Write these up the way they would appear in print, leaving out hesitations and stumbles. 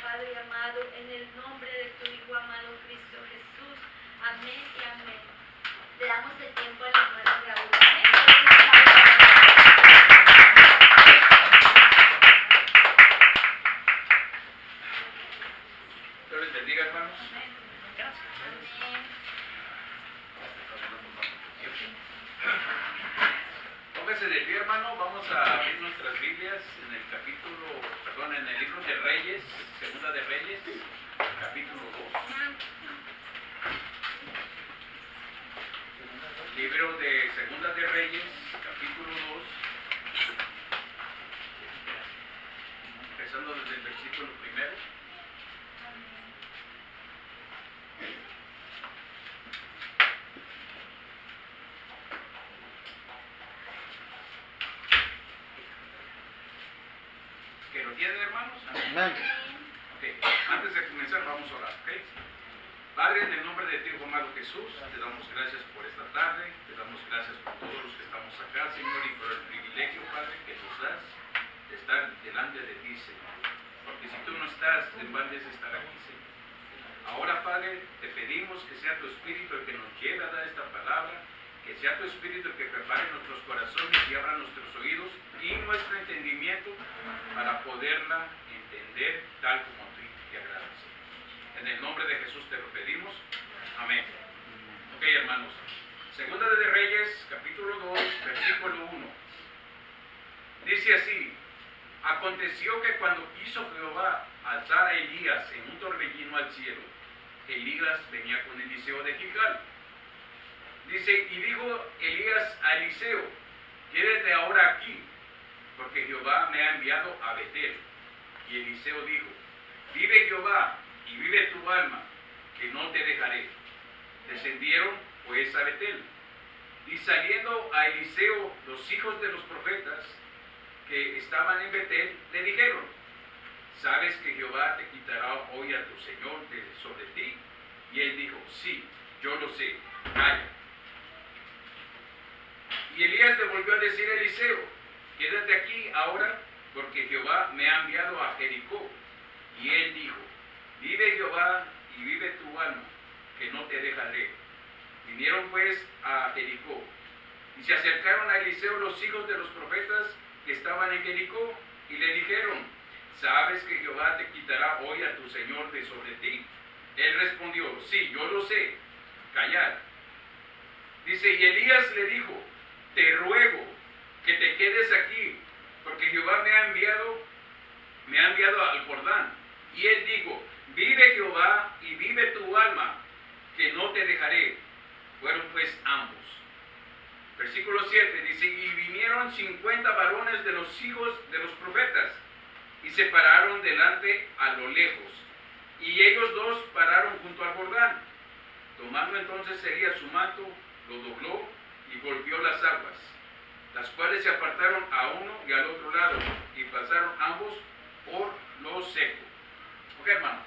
Padre amado, en el nombre de tu Hijo amado Cristo Jesús. Amén y amén. Le damos el tiempo al hermano Raúl. Amén. Dios les bendiga, hermanos. Amén. Póngase de pie, hermano. Vamos a abrir nuestras Biblias en el en el libro de Reyes, Segunda de Reyes, capítulo 2. Libro de Segunda de Reyes, capítulo 2. Empezando desde el versículo 1. ¿Que lo tienen, hermanos? Amén. Okay. Antes de comenzar vamos a orar, ¿ok? Padre, en el nombre de ti, amado Jesús, te damos gracias por esta tarde, te damos gracias por todos los que estamos acá, Señor, y por el privilegio, Padre, que nos das de estar delante de ti, Señor. Porque si tú no estás, en balde es estar aquí, Señor. Ahora, Padre, te pedimos que sea tu Espíritu el que nos lleve a dar esta palabra, que sea tu Espíritu el que prepare nuestros corazones y abra nuestros oídos y nuestro entendimiento para poderla entender tal como tú te agradas. En el nombre de Jesús te lo pedimos. Amén. Ok, hermanos. Segunda de Reyes, capítulo 2, versículo 1. Dice así: aconteció que cuando quiso Jehová alzar a Elías en un torbellino al cielo, Elías venía con Eliseo de Gilgal. Dice, y dijo Elías a Eliseo: quédate ahora aquí, porque Jehová me ha enviado a Betel. Y Eliseo dijo: vive Jehová y vive tu alma, que no te dejaré. Descendieron pues a Betel. Y saliendo a Eliseo los hijos de los profetas que estaban en Betel, le dijeron: ¿sabes que Jehová te quitará hoy a tu señor de sobre ti? Y él dijo: sí, yo lo sé, calla. Y Elías le volvió a decir a Eliseo: quédate aquí ahora, porque Jehová me ha enviado a Jericó. Y él dijo: vive Jehová y vive tu alma, que no te dejaré. Vinieron pues a Jericó, y se acercaron a Eliseo los hijos de los profetas que estaban en Jericó, y le dijeron: ¿sabes que Jehová te quitará hoy a tu señor de sobre ti? Él respondió: sí, yo lo sé, callad. Dice, y Elías le dijo: te ruego que te quedes aquí, porque Jehová me ha enviado al Jordán. Y él dijo: vive Jehová y vive tu alma, que no te dejaré. Fueron pues ambos. Versículo 7 dice: y vinieron 50 varones de los hijos de los profetas, y se pararon delante a lo lejos, y ellos dos pararon junto al Jordán. Tomando entonces Elías su manto, lo dobló y golpeó las aguas, las cuales se apartaron a uno y al otro lado, y pasaron ambos por lo seco. Ok, hermano,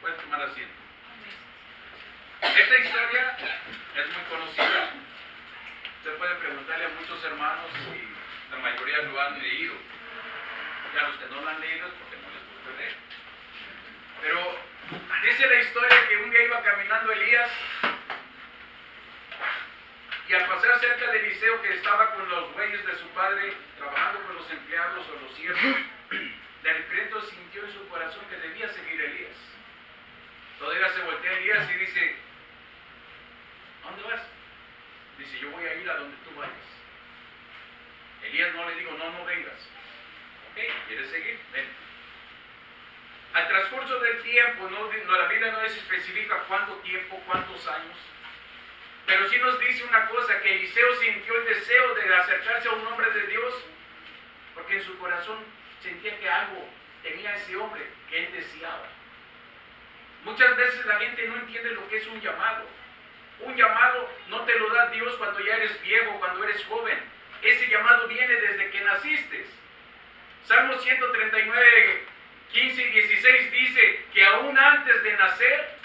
puedes tomar asiento. Esta historia es muy conocida. Usted puede preguntarle a muchos hermanos y la mayoría lo han leído. Y a los que no lo han leído es porque no les gusta leer. Pero dice la historia que un día iba caminando Elías, y al pasar cerca de Eliseo, que estaba con los bueyes de su padre, trabajando con los empleados o los siervos, de repente sintió en su corazón que debía seguir a Elías. Todavía se voltea a Elías y dice: ¿a dónde vas? Dice: yo voy a ir a donde tú vayas. Elías no le dijo: no vengas. Ok, ¿quieres seguir? Ven. Al transcurso del tiempo, la Biblia no especifica cuánto tiempo, cuántos años, pero sí nos dice una cosa, que Eliseo sintió el deseo de acercarse a un hombre de Dios, porque en su corazón sentía que algo tenía ese hombre que él deseaba. Muchas veces la gente no entiende lo que es un llamado. Un llamado no te lo da Dios cuando ya eres viejo, cuando eres joven. Ese llamado viene desde que naciste. Salmo 139, 15 y 16 dice que aún antes de nacer,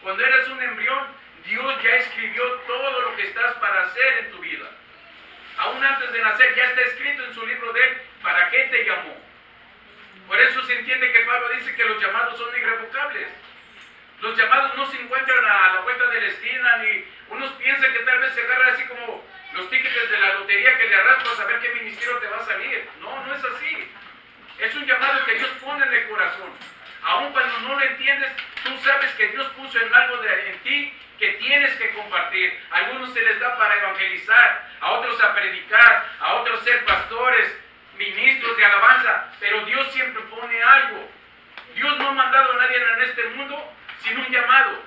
cuando eras un embrión, Dios ya escribió todo lo que estás para hacer en tu vida. Aún antes de nacer ya está escrito en su libro de él para qué te llamó. Por eso se entiende que Pablo dice que los llamados son irrevocables. Los llamados no se encuentran a la vuelta de la esquina, ni unos piensan que tal vez se agarra así como los tickets de la lotería que le arrastras a ver qué ministerio te va a salir. No, no es así. Es un llamado que Dios pone en el corazón. Aun cuando no lo entiendes, tú sabes que Dios puso en algo en ti que tienes que compartir. A algunos se les da para evangelizar, a otros a predicar, a otros ser pastores, ministros de alabanza, pero Dios siempre pone algo. Dios no ha mandado a nadie en este mundo sin un llamado.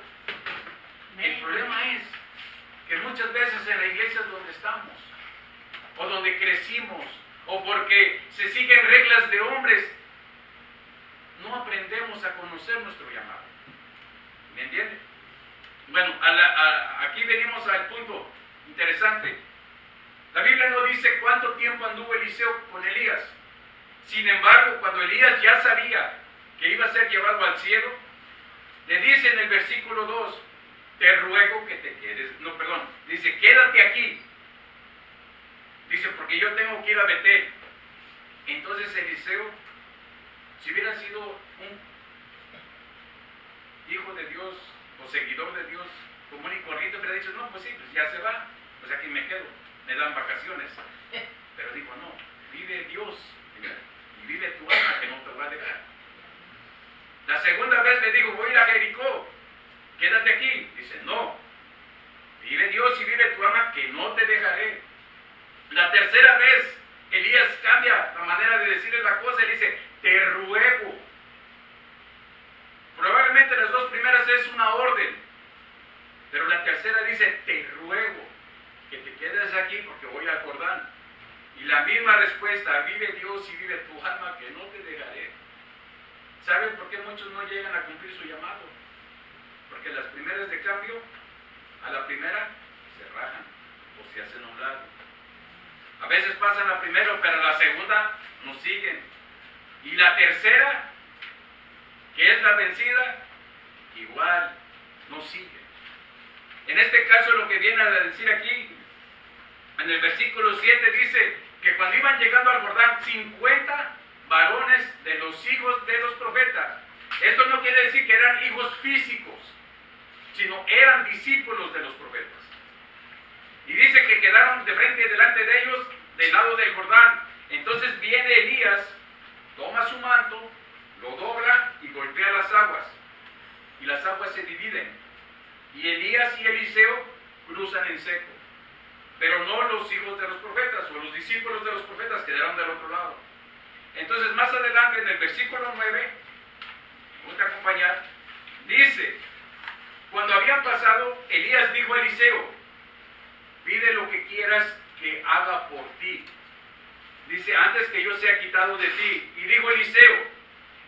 El problema es que muchas veces en la iglesia es donde estamos, o donde crecimos, o porque se siguen reglas de hombres, no aprendemos a conocer nuestro llamado. ¿Me entiende? Bueno, aquí venimos al punto interesante. La Biblia no dice cuánto tiempo anduvo Eliseo con Elías. Sin embargo, cuando Elías ya sabía que iba a ser llevado al cielo, le dice en el versículo 2, te ruego que te quedes. No, perdón, dice, quédate aquí. Dice, porque yo tengo que ir a Betel. Entonces Eliseo, si hubiera sido un hijo de Dios o seguidor de Dios común y corriente, hubiera dicho, no, pues sí, pues ya se va, pues aquí me quedo, me dan vacaciones. Pero dijo, no, vive Dios y vive tu alma que no te va a dejar. La segunda vez le dijo, voy a ir a Jericó, quédate aquí. Dice, no, vive Dios y vive tu alma que no te dejaré. La tercera vez Elías cambia la manera de decirle la cosa y dice, te ruego. Probablemente las dos primeras es una orden, pero la tercera dice, te ruego que te quedes aquí porque voy al Jordán. Y la misma respuesta, vive Dios y vive tu alma que no te dejaré. ¿Saben por qué muchos no llegan a cumplir su llamado? Porque las primeras de cambio, a la primera se rajan o se hacen a un lado. A veces pasan la primera, pero la segunda no siguen. Y la tercera, que es la vencida, igual no sigue. En este caso lo que viene a decir aquí, en el versículo 7 dice que cuando iban llegando al Jordán, 50 varones de los hijos de los profetas. Esto no quiere decir que eran hijos físicos, sino eran discípulos de los profetas. Y dice que quedaron de frente y delante de ellos, del lado del Jordán. Entonces viene Elías, toma su manto, lo dobla y golpea las aguas. Y las aguas se dividen. Y Elías y Eliseo cruzan en seco. Pero no los hijos de los profetas o los discípulos de los profetas quedaron del otro lado. Entonces más adelante en el versículo 9, me gusta acompañar, dice, cuando habían pasado, Elías dijo a Eliseo, pide lo que quieras que haga por ti. Dice, antes que yo sea quitado de ti. Y dijo Eliseo,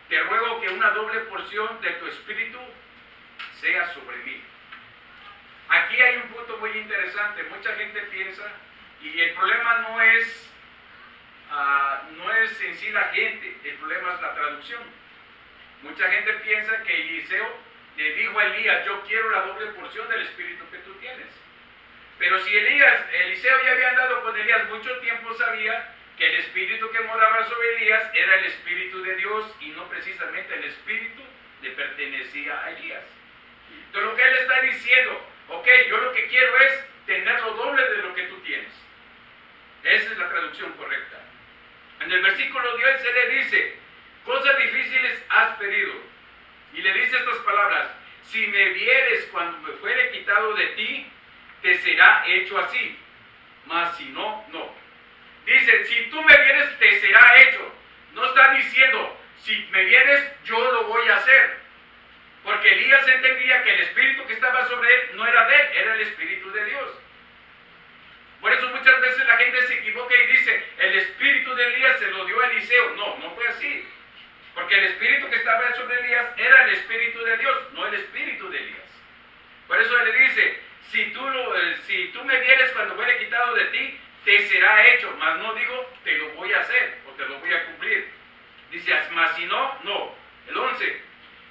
te ruego que una doble porción de tu espíritu sea sobre mí. Aquí hay un punto muy interesante. Mucha gente piensa, y el problema no es en sí la gente, el problema es la traducción. Mucha gente piensa que Eliseo le dijo a Elías, yo quiero la doble porción del espíritu que tú tienes. Pero si Eliseo ya había andado con Elías mucho tiempo, sabía que el espíritu que moraba sobre Elías era el espíritu de Dios y no precisamente el espíritu le pertenecía a Elías. Entonces lo que él está diciendo, ok, yo lo que quiero es tener lo doble de lo que tú tienes. Esa es la traducción correcta. En el versículo 10 se le dice, cosas difíciles has pedido. Y le dice estas palabras, si me vieres cuando me fuere quitado de ti, te será hecho así, mas si no, no. Dice, si tú me vieres, te será hecho. No está diciendo, si me vieres, yo lo voy a hacer. Porque Elías entendía que el espíritu que estaba sobre él no era de él, era el espíritu de Dios. Por eso muchas veces la gente se equivoca y dice, el espíritu de Elías se lo dio a Eliseo. No, no fue así. Porque el espíritu que estaba sobre Elías era el espíritu de Dios, no el espíritu de Elías. Por eso le dice, si tú me vieres cuando fuere quitado de ti, te será hecho, mas no digo, te lo voy a hacer o te lo voy a cumplir. Dice, mas si no, no. El 11,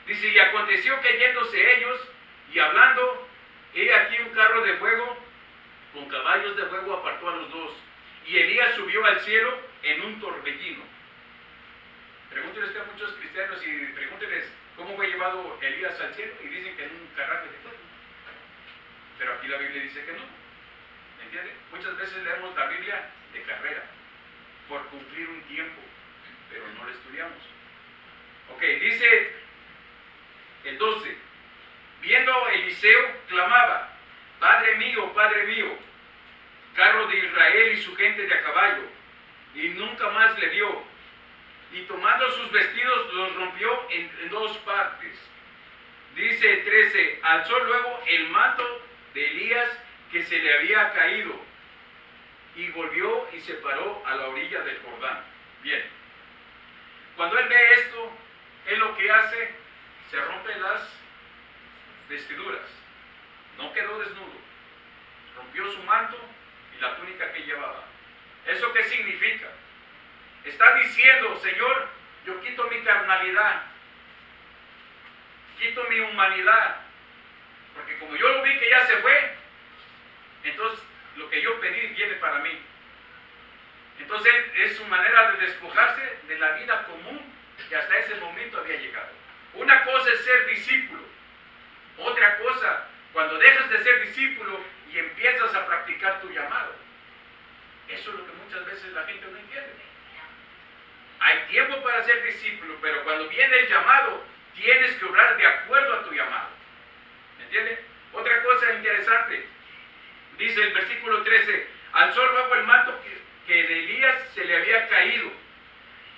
dice, y aconteció que yéndose ellos y hablando, he aquí un carro de fuego con caballos de fuego apartó a los dos, y Elías subió al cielo en un torbellino. Pregúntenles a muchos cristianos y pregúntenles cómo fue llevado Elías al cielo y dicen que en un carruaje de fuego. Pero aquí la Biblia dice que no. ¿Me entienden? Muchas veces leemos la Biblia de carrera, por cumplir un tiempo, pero no la estudiamos. Ok, dice el 12. Viendo Eliseo, clamaba: Padre mío, carro de Israel y su gente de a caballo. Y nunca más le vio. Y tomando sus vestidos los rompió en dos partes. Dice el 13, alzó luego el manto de Elías que se le había caído, y volvió y se paró a la orilla del Jordán. Bien, cuando él ve esto, él lo que hace, se rompe las vestiduras, no quedó desnudo, rompió su manto y la túnica que llevaba. ¿Eso qué significa? Está diciendo: Señor, yo quito mi carnalidad, quito mi humanidad, porque como yo lo vi que ya se fue, entonces lo que yo pedí viene para mí. Entonces es su manera de despojarse de la vida común que hasta ese momento había llegado. Una cosa es ser discípulo, otra cosa cuando dejas de ser discípulo y empiezas a practicar tu llamado. Eso es lo que muchas veces la gente no entiende. Hay tiempo para ser discípulo, pero cuando viene el llamado, tienes que obrar de acuerdo a tu llamado. ¿Me entiende? Otra cosa interesante, dice el versículo 13, alzó luego el manto que de Elías se le había caído.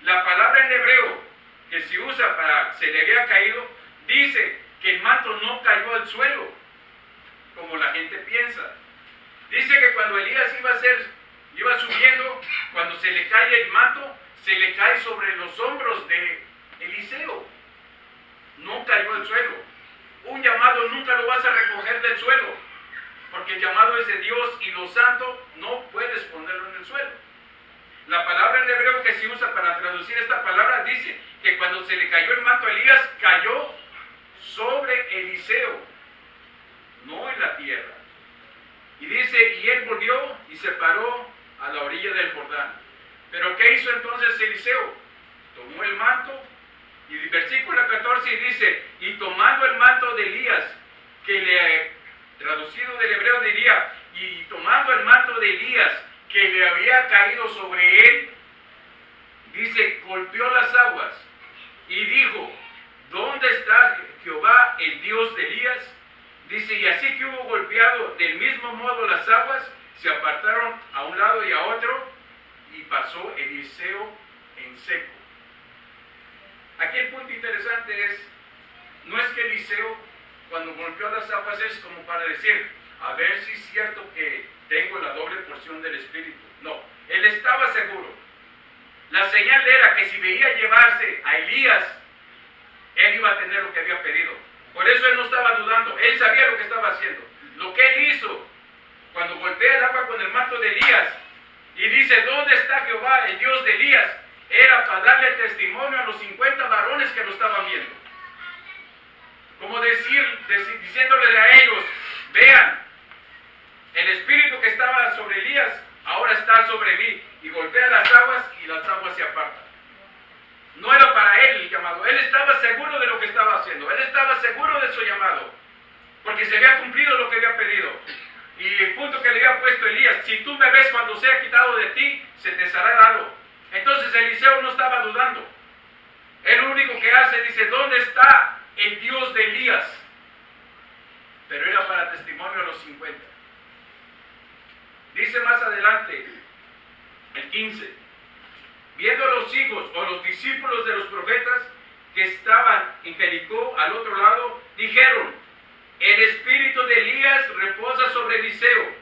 La palabra en hebreo que se usa para se le había caído, dice que el manto no cayó al suelo, como la gente piensa. Dice que cuando Elías iba subiendo, cuando se le cae el manto, se le cae sobre los hombros de Eliseo. No cayó al suelo. Un llamado nunca lo vas a recoger del suelo, porque el llamado es de Dios y lo santo no puedes ponerlo en el suelo. La palabra en hebreo que se usa para traducir esta palabra dice que cuando se le cayó el manto a Elías, cayó sobre Eliseo, no en la tierra. Y dice, y él volvió y se paró a la orilla del Jordán. Pero ¿qué hizo entonces Eliseo? Tomó el manto, y el versículo 14 dice, y tomando el manto de Elías, que traducido del hebreo diría, y tomando el manto de Elías, que le había caído sobre él, dice, golpeó las aguas, y dijo, ¿dónde está Jehová, el Dios de Elías? Dice, y así que hubo golpeado del mismo modo las aguas, se apartaron a un lado y a otro, y pasó Eliseo en seco. Aquí el punto interesante es, no es que Eliseo, cuando golpeó las aguas, es como para decir, a ver si es cierto que tengo la doble porción del Espíritu. No, él estaba seguro. La señal era que si veía llevarse a Elías, él iba a tener lo que había pedido. Por eso él no estaba dudando, él sabía lo que estaba haciendo. Lo que él hizo, cuando golpea el agua con el manto de Elías, y dice, ¿dónde está Jehová, el Dios de Elías? Era para darle testimonio a los 50 varones que lo estaban viendo. Como diciéndole a ellos, vean, el espíritu que estaba sobre Elías, ahora está sobre mí, y golpea las aguas y las aguas se apartan. No era para él el llamado, él estaba seguro de lo que estaba haciendo, él estaba seguro de su llamado, porque se había cumplido lo que había pedido. Y el punto que le había puesto Elías, si tú me ves cuando sea quitado de ti, se te será dado. Entonces Eliseo no estaba dudando. Él lo único que hace, dice, ¿dónde está el Dios de Elías? Pero era para testimonio a los 50. Dice más adelante, el 15, viendo a los hijos o los discípulos de los profetas que estaban en Jericó al otro lado, dijeron, el espíritu de Elías reposa sobre Eliseo,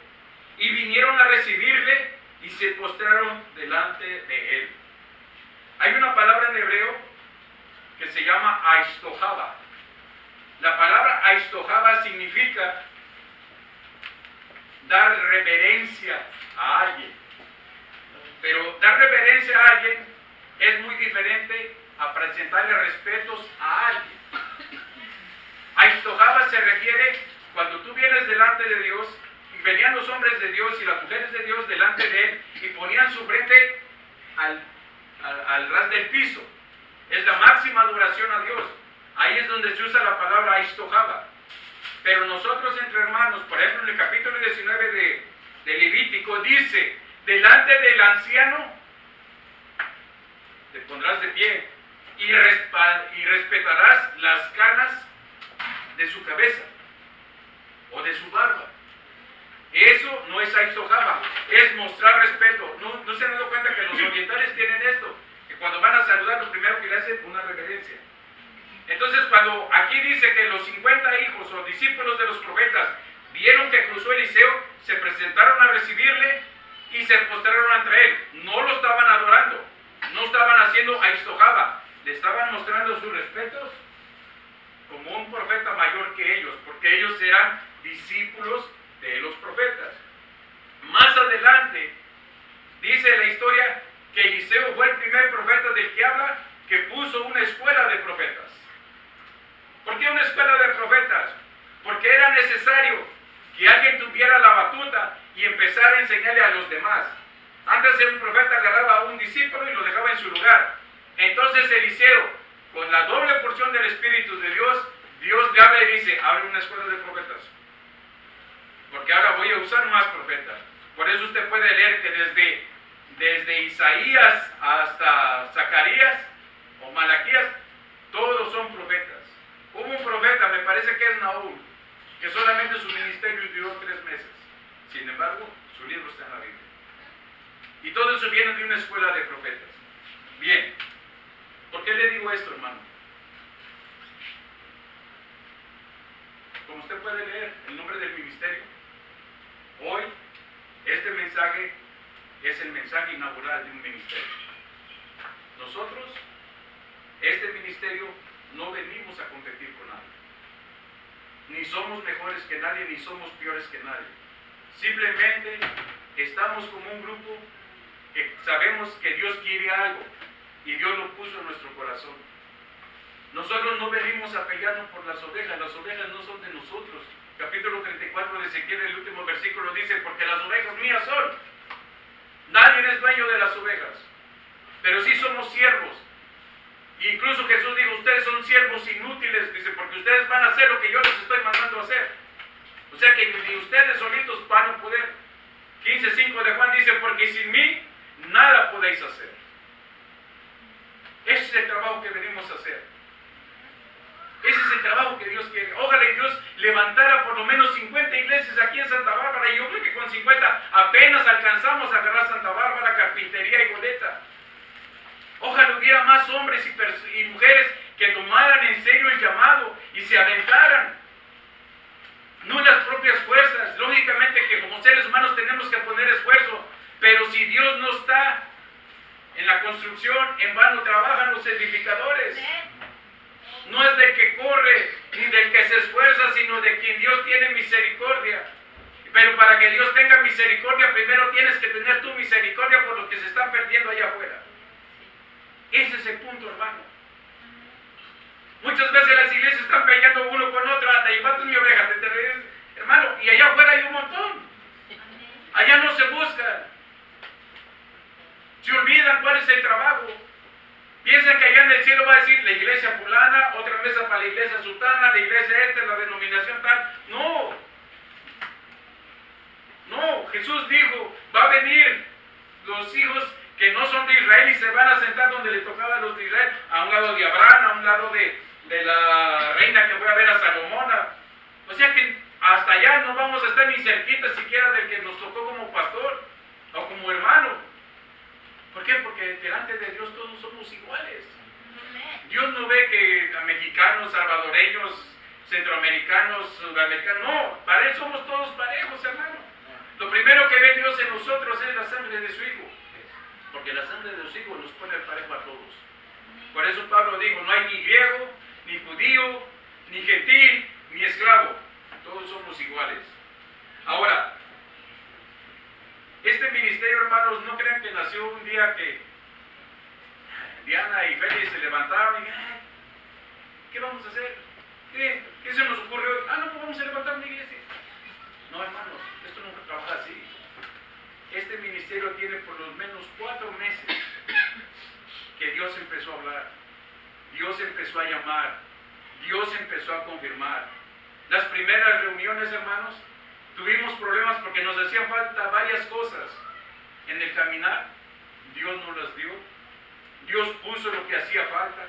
y vinieron a recibirle y se postraron delante de él. Hay una palabra en hebreo que se llama aishtojaba. La palabra aishtojaba significa dar reverencia a alguien. Pero dar reverencia a alguien es muy diferente a presentarle respetos a alguien. Aishtojaba se refiere cuando tú vienes delante de Dios, y venían los hombres de Dios y las mujeres de Dios delante de él y ponían su frente al ras del piso. Es la máxima adoración a Dios. Ahí es donde se usa la palabra Aishtojaba. Pero nosotros entre hermanos, por ejemplo en el capítulo 19 de Levítico, dice, delante del anciano te pondrás de pie y respetarás las canas de su cabeza o de su barba. Eso no es Aishtojaba, es mostrar respeto. ¿No se han dado cuenta que los orientales tienen esto? Que cuando van a saludar, lo primero que le hacen es una reverencia. Entonces, cuando aquí dice que los 50 hijos o discípulos de los profetas vieron que cruzó Eliseo, se presentaron a recibirle y se postraron ante él. No lo estaban adorando, no estaban haciendo Aishtojaba, le estaban mostrando sus respetos como un profeta mayor que ellos, porque ellos eran discípulos de los profetas. Más adelante, dice la historia que Eliseo fue el primer profeta del que habla que puso una escuela de profetas. ¿Por qué una escuela de profetas? Porque era necesario que alguien tuviera la batuta y empezara a enseñarle a los demás. Antes un profeta agarraba a un discípulo y lo dejaba en su lugar. Entonces Eliseo, con la doble porción del Espíritu de Dios, Dios le habla y dice, abre una escuela de profetas. Porque ahora voy a usar más profetas. Por eso usted puede leer que desde Isaías hasta Zacarías o Malaquías, todos son profetas. Hubo un profeta, me parece que es Nahum, que solamente su ministerio duró 3 meses. Sin embargo, su libro está en la Biblia. Y todo eso viene de una escuela de profetas. Bien, ¿por qué le digo esto, hermano? Como usted puede leer el nombre del ministerio, hoy este mensaje es el mensaje inaugural de un ministerio. Nosotros, este ministerio, no venimos a competir con nadie. Ni somos mejores que nadie, ni somos peores que nadie. Simplemente estamos como un grupo que sabemos que Dios quiere algo y Dios lo puso en nuestro corazón. Nosotros no venimos a pelearnos por las ovejas no son de nosotros. Capítulo 34 de Ezequiel, el último versículo dice, porque las ovejas mías son. Nadie es dueño de las ovejas, pero sí somos siervos. Incluso Jesús dijo, ustedes son siervos inútiles, dice, porque ustedes van a hacer lo que yo les estoy mandando a hacer. O sea que ni ustedes solitos van a poder. 15:5 de Juan dice, porque sin mí nada podéis hacer. Ese es el trabajo que venimos a hacer. Ese es el trabajo que Dios quiere. Ojalá y Dios levantara por lo menos 50 iglesias aquí en Santa Bárbara, y yo creo que con 50 apenas alcanzamos a agarrar Santa Bárbara, Carpintería y Goleta. Ojalá hubiera más hombres y mujeres que tomaran en serio el llamado y se aventaran. No en las propias fuerzas. Lógicamente que como seres humanos tenemos que poner esfuerzo, pero si Dios no está en la construcción, en vano trabajan los edificadores. No es del que corre ni del que se esfuerza, sino de quien Dios tiene misericordia. Pero para que Dios tenga misericordia, primero tienes que tener tu misericordia por los que se están perdiendo allá afuera. Ese es el punto, hermano. Muchas veces las iglesias están peleando uno con otra, te llevaste mi oveja, te regresas, hermano, y allá afuera hay un montón. Allá no se buscan. Se olvidan cuál es el trabajo. Piensan que allá en el cielo va a decir la iglesia fulana, otra mesa para la iglesia sultana, la iglesia esta, la denominación tal. No. No, Jesús dijo, va a venir los hijos que no son de Israel y se van a sentar donde le tocaba a los de Israel, a un lado de Abraham, a un lado de la reina que fue a ver a Salomón. O sea que hasta allá no vamos a estar ni cerquita siquiera del que nos tocó como pastor o como hermano. ¿Por qué? Porque delante de Dios todos somos iguales. Dios no ve que mexicanos, salvadoreños, centroamericanos, sudamericanos, no, para Él somos todos parejos, hermano. Lo primero que ve Dios en nosotros es la sangre de su Hijo. Porque la sangre de los hijos nos pone al parejo a todos. Por eso Pablo dijo, no hay ni griego, ni judío, ni gentil, ni esclavo. Todos somos iguales. Ahora, este ministerio, hermanos, no crean que nació un día que Diana y Félix se levantaron y ¿qué vamos a hacer? ¿Qué se nos ocurrió? No, pues vamos a levantar una iglesia. No, hermanos, esto nunca trabaja así. Este ministerio tiene por lo menos 4 meses que Dios empezó a hablar. Dios empezó a llamar, Dios empezó a confirmar. Las primeras reuniones, hermanos, tuvimos problemas porque nos hacían falta varias cosas. En el caminar, Dios nos las dio. Dios puso lo que hacía falta.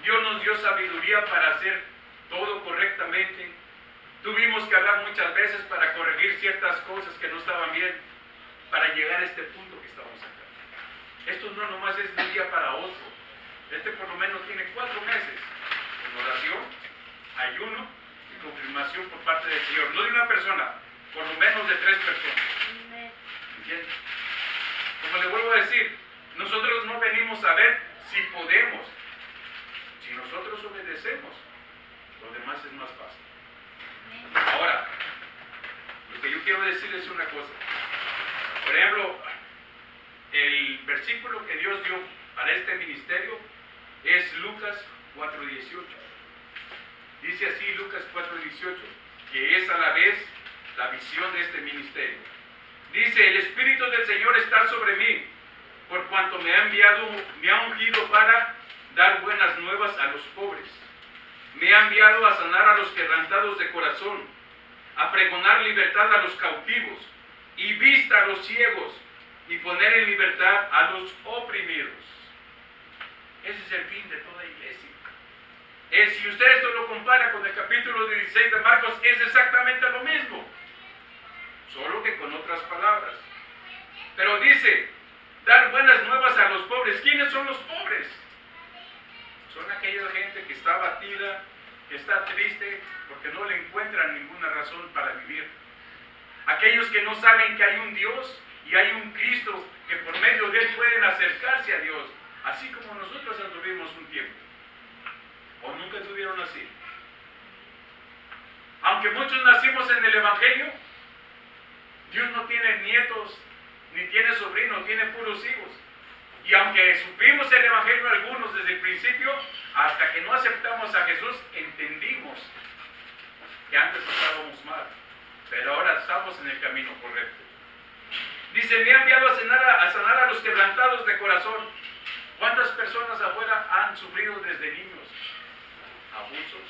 Dios nos dio sabiduría para hacer todo correctamente. Tuvimos que hablar muchas veces para corregir ciertas cosas que no estaban bien, para llegar a este punto que estamos acá. Esto no nomás es de un día para otro. Este por lo menos tiene 4 meses con oración, ayuno y confirmación por parte del Señor. No de una persona, por lo menos de 3 personas. ¿Entiendes? Como le vuelvo a decir, nosotros no venimos a ver si podemos. Si nosotros obedecemos, lo demás es más fácil. Ahora, lo que yo quiero decir es una cosa. Por ejemplo, el versículo que Dios dio para este ministerio es Lucas 4:18. Dice así Lucas 4:18, que es a la vez la visión de este ministerio. Dice: el Espíritu del Señor está sobre mí, por cuanto me ha enviado, me ha ungido para dar buenas nuevas a los pobres. Me ha enviado a sanar a los quebrantados de corazón, a pregonar libertad a los cautivos y vista a los ciegos, y poner en libertad a los oprimidos. Ese es el fin de toda iglesia. Si usted esto lo compara con el capítulo 16 de Marcos, es exactamente lo mismo, solo que con otras palabras. Pero dice, dar buenas nuevas a los pobres. ¿Quiénes son los pobres? Son aquella gente que está abatida, que está triste, porque no le encuentran ninguna razón para vivir. Aquellos que no saben que hay un Dios y hay un Cristo, que por medio de Él pueden acercarse a Dios, así como nosotros anduvimos un tiempo. ¿O nunca estuvieron así? Aunque muchos nacimos en el Evangelio, Dios no tiene nietos, ni tiene sobrinos, tiene puros hijos. Y aunque supimos el Evangelio algunos desde el principio, hasta que no aceptamos a Jesús, entendimos que antes estábamos mal, pero ahora estamos en el camino correcto. Dice, me ha enviado a sanar a los quebrantados de corazón. ¿Cuántas personas afuera han sufrido desde niños? Abusos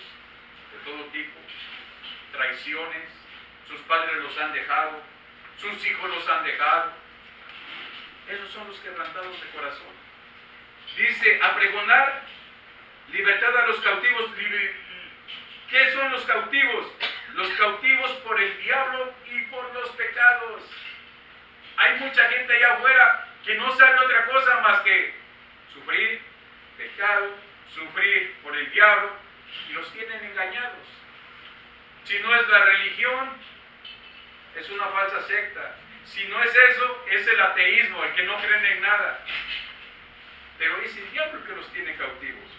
de todo tipo, traiciones, sus padres los han dejado, sus hijos los han dejado. Esos son los quebrantados de corazón. Dice, a pregonar libertad a los cautivos. ¿Qué son los cautivos? Los cautivos por el diablo y por los pecados. Hay mucha gente allá afuera que no sabe otra cosa más que sufrir pecado, sufrir por el diablo, y los tienen engañados. Si no es la religión, es una falsa secta. Si no es eso, es el ateísmo, el que no creen en nada. Pero es el diablo el que los tiene cautivos.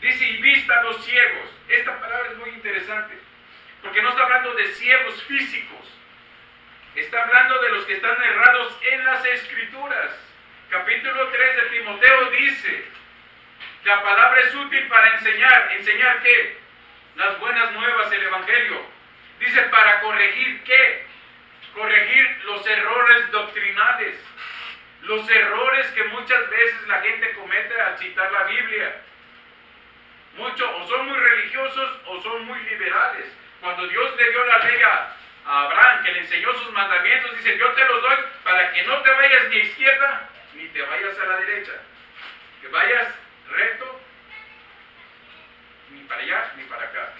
Dice, y vista a los ciegos. Esta palabra es muy interesante, porque no está hablando de ciegos físicos. Está hablando de los que están errados en las Escrituras. Capítulo 3 de Timoteo dice, la palabra es útil para enseñar. ¿Enseñar qué? Las buenas nuevas, el Evangelio. Dice, para corregir ¿qué? Corregir los errores doctrinales. Los errores que muchas veces la gente comete al citar la Biblia. Muchos o son muy religiosos o son muy liberales. Cuando Dios le dio la ley a Abraham, que le enseñó sus mandamientos, dice, yo te los doy para que no te vayas ni a izquierda ni te vayas a la derecha, que vayas recto, ni para allá ni para acá.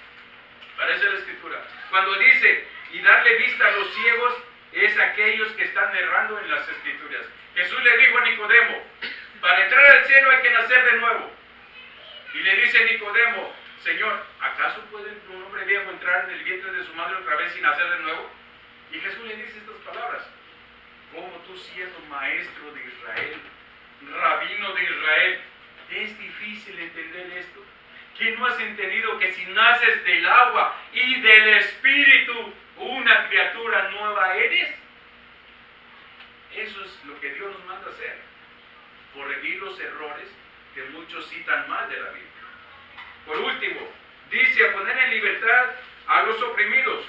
Parece la Escritura. Cuando dice, y darle vista a los ciegos, es aquellos que están errando en las Escrituras. Jesús le dijo a Nicodemo, para entrar al cielo hay que nacer de nuevo. Y le dice Nicodemo, Señor, ¿acaso puede un hombre viejo entrar en el vientre de su madre otra vez y nacer de nuevo? Y Jesús le dice estas palabras, ¿cómo tú siendo maestro de Israel, rabino de Israel, te es difícil entender esto? ¿Que no has entendido que si naces del agua y del Espíritu, una criatura nueva eres? Eso es lo que Dios nos manda hacer, corregir los errores que muchos citan mal de la Biblia. Por último, dice a poner en libertad a los oprimidos.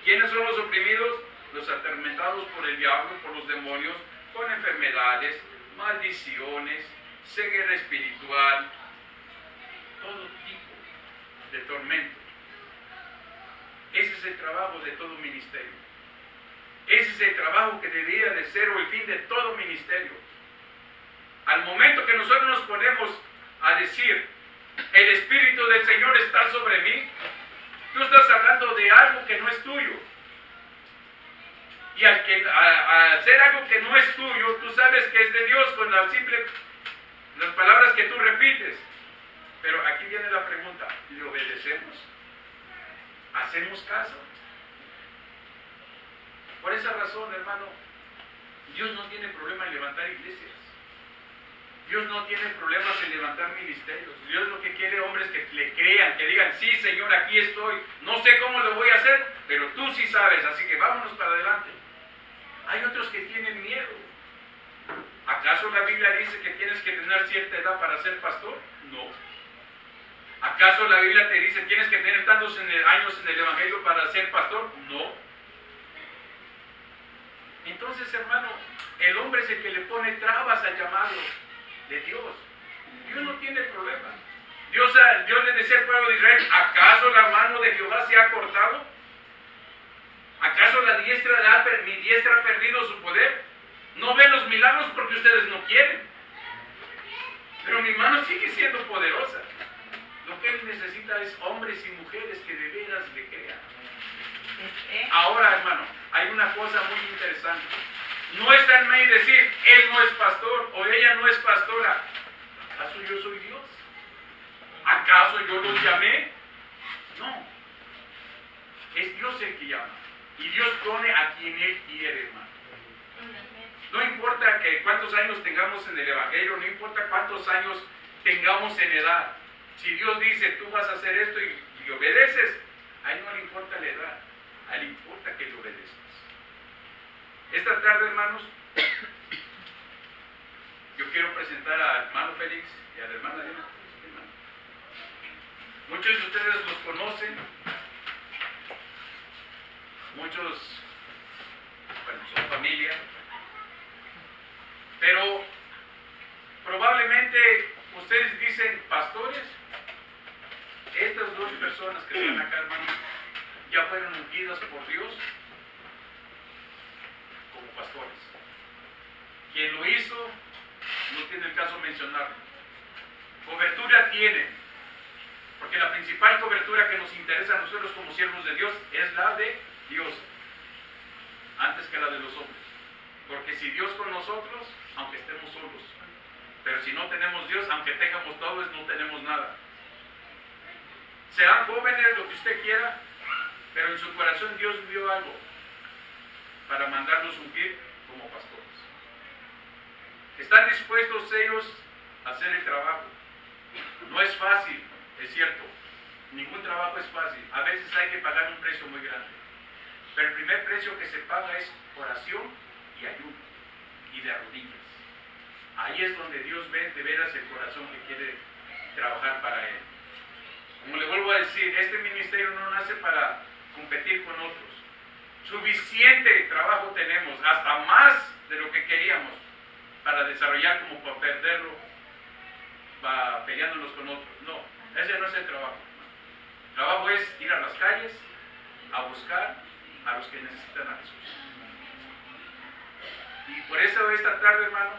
¿Quiénes son los oprimidos? Los atormentados por el diablo, por los demonios, con enfermedades, maldiciones, ceguera espiritual, todo tipo de tormento. Ese es el trabajo de todo ministerio. Ese es el trabajo que debería de ser o el fin de todo ministerio. Al momento que nosotros nos ponemos a decir, el Espíritu del Señor está sobre mí, tú estás hablando de algo que no es tuyo. Y al hacer algo que no es tuyo, tú sabes que es de Dios con las palabras que tú repites. Pero aquí viene la pregunta, ¿le obedecemos? ¿Hacemos caso? Por esa razón, hermano, Dios no tiene problema en levantar iglesias. Dios no tiene problemas en levantar ministerios. Dios lo que quiere hombres que le crean, que digan, sí, Señor, aquí estoy. No sé cómo lo voy a hacer, pero tú sí sabes, así que vámonos para adelante. Hay otros que tienen miedo. ¿Acaso la Biblia dice que tienes que tener cierta edad para ser pastor? No. ¿Acaso la Biblia te dice tienes que tener tantos años en el Evangelio para ser pastor? No. Entonces, hermano, el hombre es el que le pone trabas al llamado de Dios. Dios no tiene problema. Dios le decía al pueblo de Israel, ¿acaso la mano de Jehová se ha cortado? ¿Acaso mi diestra ha perdido su poder? No ven los milagros porque ustedes no quieren. Pero mi mano sigue siendo poderosa. Lo que él necesita es hombres y mujeres que de veras le crean. Ahora, hermano, hay una cosa muy interesante. No está en mí decir, él no es pastor o ella no es pastora. ¿Acaso yo soy Dios? ¿Acaso yo los llamé? No. Es Dios el que llama. Y Dios pone a quien Él quiere, hermano. No importa cuántos años tengamos en el Evangelio, no importa cuántos años tengamos en edad. Si Dios dice, tú vas a hacer esto y obedeces, a Él no le importa la edad, a Él le importa que le obedezcas. Esta tarde, hermanos, yo quiero presentar al hermano Félix y a la hermana Diana. Muchos de ustedes los conocen, muchos, bueno, son familia, pero probablemente ustedes dicen, pastores, estas dos personas que están acá, hermanos, ya fueron ungidas por Dios como pastores. Quien lo hizo, no tiene el caso mencionarlo. Cobertura tienen, porque la principal cobertura que nos interesa a nosotros como siervos de Dios es la de Dios, antes que la de los hombres. Porque si Dios con nosotros, aunque estemos solos, pero si no tenemos Dios, aunque tengamos todo, no tenemos nada. Serán jóvenes, lo que usted quiera, pero en su corazón Dios vio algo para mandarlos ungir como pastores. Están dispuestos ellos a hacer el trabajo. No es fácil, es cierto. Ningún trabajo es fácil. A veces hay que pagar un precio muy grande. Pero el primer precio que se paga es oración y ayuno y de rodillas. Ahí es donde Dios ve de veras el corazón que quiere trabajar para Él. Como le vuelvo a decir, este ministerio no nace para competir con otros. Suficiente trabajo tenemos, hasta más de lo que queríamos, para desarrollar como para perderlo, peleándonos con otros. No, ese no es el trabajo. El trabajo es ir a las calles a buscar a los que necesitan a Jesús. Y por eso esta tarde, hermano,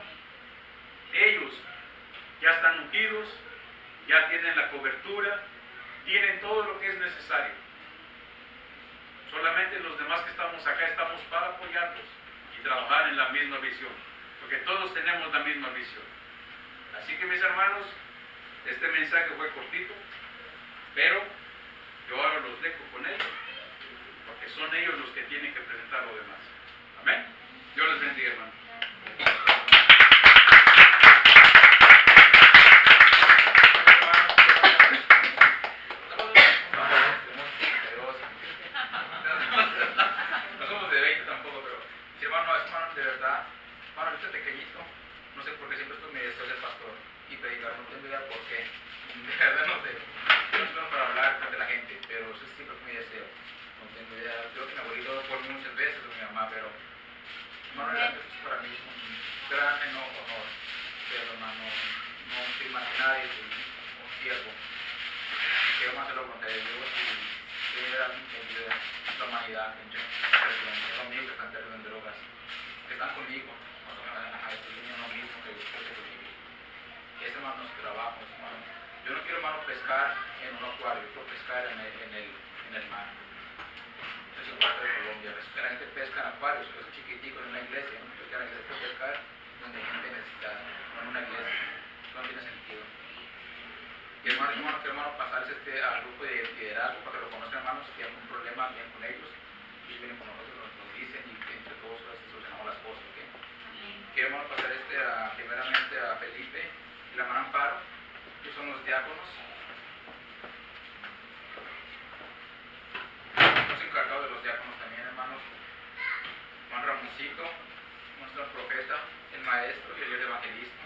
ellos ya están ungidos, ya tienen la cobertura, tienen todo lo que es necesario. Solamente los demás que estamos acá estamos para apoyarlos y trabajar en la misma visión, porque todos tenemos la misma visión. Así que, mis hermanos, este mensaje fue cortito, pero yo ahora los dejo con ellos, porque son ellos los que tienen que presentar lo demás. Amén. Dios les bendiga, hermano. No somos de 20 tampoco, pero si hermano, es hermano, de verdad, hermano, ahorita pequeñito, no sé por qué siempre estoy mi deseo de ser pastor y predicar, no tengo idea por qué. De verdad no sé. Yo no soy bueno para hablar frente a la gente, pero eso siempre fue mi deseo. No tengo idea. Creo que mi abuelito por muchas veces, o mi mamá, pero hermano, es para mí. humanidad que tengo amigos que están perdiendo en drogas, que están conmigo, no mismo que conmigo. Ese hermano es trabajo, hermano. Yo no quiero, hermano, pescar en un acuario, yo quiero pescar en el mar. Eso es parte de Colombia. La gente pesca en acuarios, esos chiquiticos en una iglesia, no pescar en la iglesia, pescar donde hay gente necesitada, no en una iglesia. No tiene sentido. Y hermano, quiero pasarles al grupo de liderazgo para que lo conozcan, hermanos, si hay algún problema bien con ellos, y vienen con nosotros, nos dicen y que entre todos solucionamos las cosas. ¿Okay? Quiero, hermano, pasar primeramente a Felipe y la hermana Amparo, que son los diáconos. Estamos encargados de los diáconos también, hermanos. Juan Ramoncito, nuestro profeta, el maestro y el evangelista.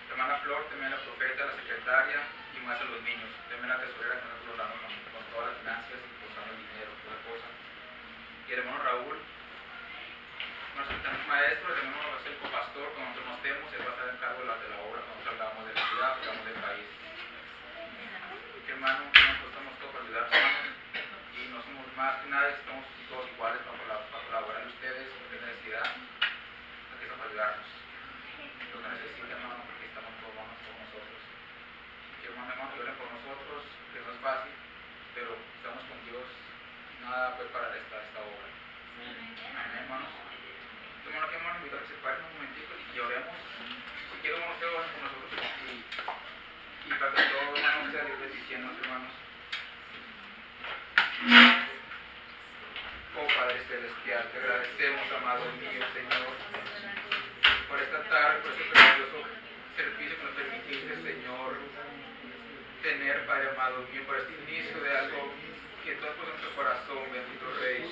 La hermana Flor, también la profeta, la secretaria y más a los niños. También la tesorera que nosotros damos con todas las finanzas y con el dinero, toda la cosa. Y el hermano Raúl, nuestro maestro, el hermano va a ser el copastor, cuando nosotros nos estemos, él va a estar en cargo de la obra, cuando nosotros hablamos de la ciudad, hablamos del país. Que hermano, nosotros estamos todos para ayudar, hermanos, y no somos más que nada, estamos todos iguales para colaborar en ustedes, en la necesidad, aquí estamos para ayudarnos. Lo que necesiten, hermano, porque estamos todos con nosotros. Que hermano, lloren por nosotros, que no es fácil, pero estamos con Dios, nada puede parar esta obra. Amén, hermanos. Hermano, que hermano, invitar a que se paren un momentito y oremos. Si quieren, hermanos, que oren con nosotros y para que todo, hermano, sea Dios bendiciendo, hermanos. Oh Padre Celestial, te agradecemos, amado mío, Señor, por esta tarde, por este precioso servicio que nos permitiste, Señor, tener, Padre amado mío, por este inicio de algo que tú has puesto en nuestro corazón, bendito Rey.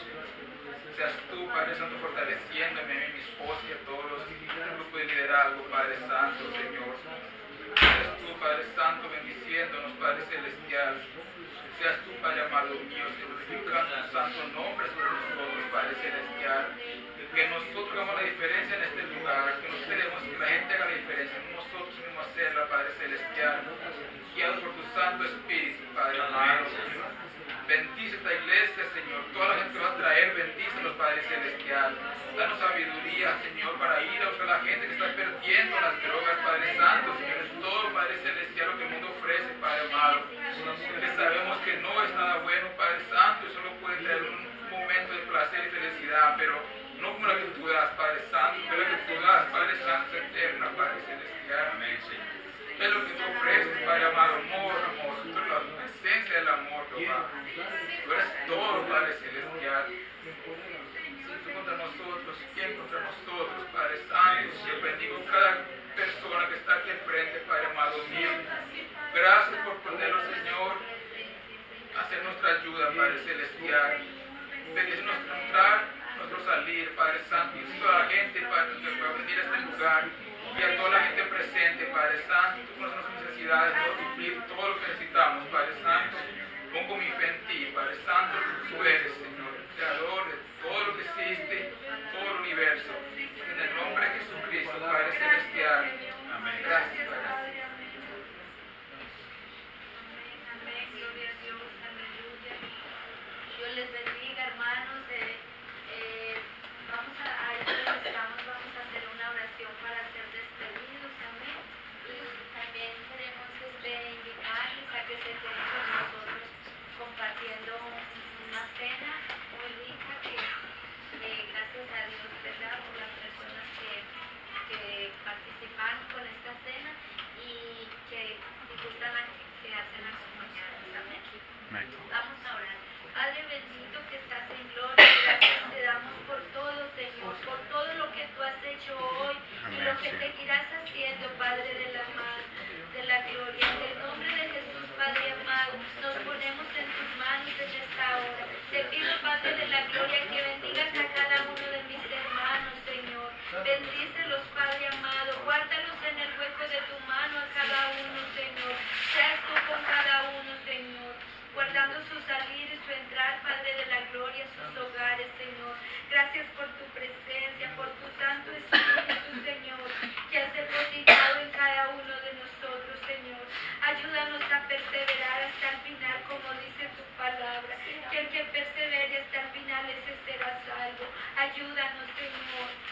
Seas tú, Padre Santo, fortaleciéndome a mí, mi esposa y a todos los grupos de liderazgo, Padre Santo, Señor. Seas tú, Padre Santo, bendiciéndonos, Padre Celestial. Seas tú, Padre amado mío, glorificando tu santo nombre sobre nosotros, Padre Celestial. Que nosotros hagamos la diferencia en este lugar, que nosotros queremos que la gente haga la diferencia, no nosotros mismos hacerla, Padre Celestial. Guiados por tu Santo Espíritu, Padre amado. Bendice esta iglesia, Señor. Toda la gente que va a traer, bendícelos, Padre Celestial. Danos sabiduría, Señor, para ir a buscar a la gente que está perdiendo las drogas, Padre Santo, Señor. Es todo, Padre Celestial, lo que el mundo ofrece, Padre amado. Que sabemos que no es nada bueno, Padre Santo, y solo puede traer un momento de placer y felicidad, pero no como la que tú das, Padre Santo, pero la que tú das, Padre Santo, es eterna, Padre Celestial. Amén, Señor. Es lo que tú ofreces, Padre amado, amor. Tú eres la esencia del amor, Jehová. Tú eres todo, Padre Celestial. Si tú contra nosotros, ¿quién contra nosotros, Padre Santo? Yo bendigo cada persona que está aquí al frente, Padre amado mío. Gracias por ponerlo, Señor, a ser nuestra ayuda, Padre Celestial. Bendice nuestro entrar, nuestro salir, Padre Santo. Y toda la gente, Padre, que va a venir a este lugar. Y a toda la gente presente, Padre Santo, tú conoces nuestras necesidades, puedo suplir todo lo que necesitamos, Padre Santo. Pongo mi fe en ti, Padre Santo, tú eres, Señor, creador de todo lo que existe, todo el universo. En el nombre de Jesucristo, Padre Celestial. Amén. Gracias, Padre. Amén, gloria a Dios, aleluya. Dios les bendiga, hermanos. Vamos a ir donde estamos, vamos a hacer una oración para ser despedidos, amén. Y también queremos invitarles a que se queden con nosotros compartiendo una cena muy rica que gracias a Dios, ¿verdad?, por las personas que participaron con esta cena y que si gustan que hacen acompañados, amén. Vamos a orar. Padre bendito que estás en gloria, gracias te damos por todo, Señor, por todo lo que tú has hecho hoy y lo que seguirás haciendo, Padre de la gloria. En el nombre de Jesús, Padre amado, nos ponemos en tus manos en esta hora. Te pido, Padre de la gloria, que bendigas a cada uno de mis hermanos, Señor. Bendícelos, Padre amado, guárdalos en el hueco de tu mano a cada uno, Señor. Seas tú con cada uno, Señor, guardando su salir y su entrar, Padre de la gloria, sus hogares, Señor. Gracias por tu presencia, por tu Santo Espíritu, Señor, que Ayúdanos, Señor.